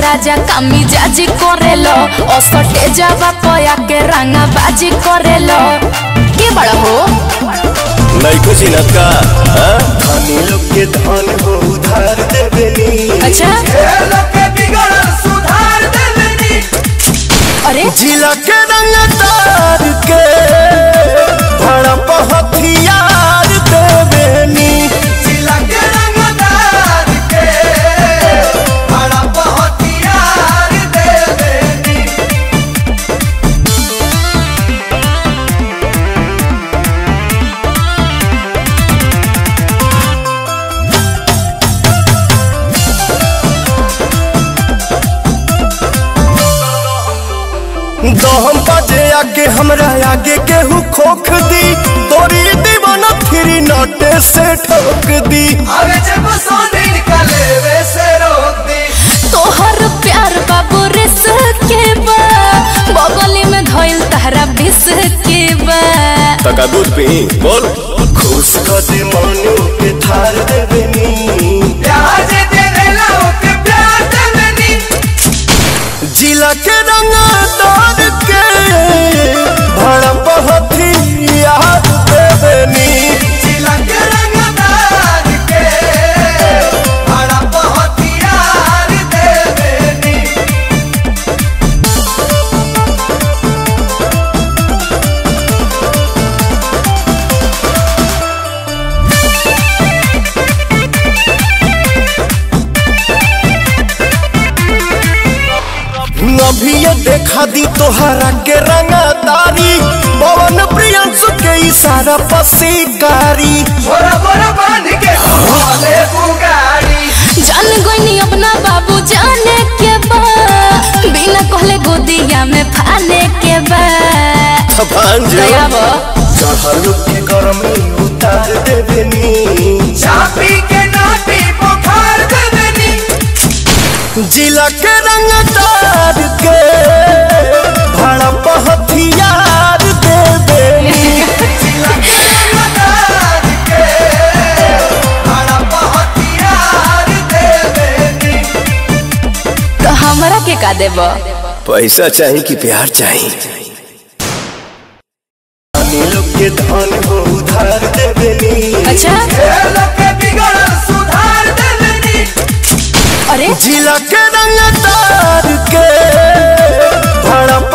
राजा कामी जाजी करेलो असटे जावा पया के रंगा बाजी करेलो के बड़ा हो नहीं कुछ इनत का धनी लोग के धन हो उधार देवेनी। अच्छा लोग के बिगड़ सुधार देवेनी। अरे जिला के रंगदार के भड़प हथियार देवेनी। जिला के रंगदार के भड़प हथियार देवेनी। दहम बजे आगे हमरा आगे केहू खोख दी तोरी दीवाना फिरी नाटे से ठोक दी। अरे जब सोने निकले वैसे रोक दी। तोहर प्यार बाबू रिस के बा बगली में धइल तहरा बिस के बा तका दूध पी बोल खुश कर दे मानो के थार देवेनी। प्यार दे देला ओके प्यार देवेनी। जिला के रंगदार के भड़प हथियार देवेनी। जिला के रंगदार के भड़प हथियार देवेनी। अभी ये देखा दी तोहरा के रंगदारी पवन प्रियंसु के इशारा पर शिकारी। छोरा बोरा बांध के भोले बुगाड़ी। जान गोइनी अपना बाबू जाने के बा बिना कहले गोदिया में फाने के बा चढ़ल के गरमी उतार देवेनी। चापी के नाटी बुखार देवेनी। जिला के रंगदार के भड़प हथियार देवेनी। जिला के रंगदार के भड़प हथियार देवेनी। तो हमरा के का देब? पैसा चाहिए कि प्यार चाहिए? लोग के धन हो उधार देवेनी। अच्छा लोग के बिगड़ सुधार देवेनी। अरे जिला के रंगदार के भड़प